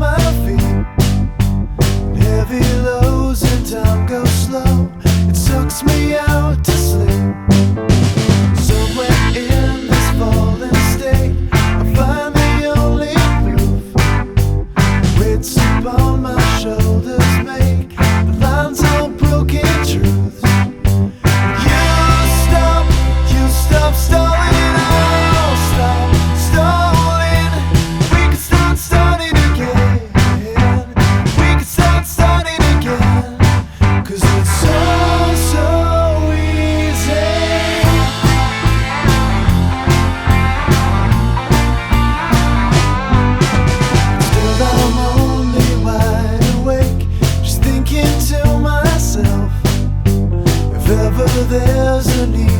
my feet. Heavy lows and time goes slow. It sucks me out to sleep. Somewhere in this fallen state, I find the only proof. Weights upon my shoulders make the lines all broken truths. You stop stalling, I'll stop stalling. We can start starting again. We can start starting again. 'Cause it's so easy. Still I'm only wide awake, just thinking to myself, if ever there's a need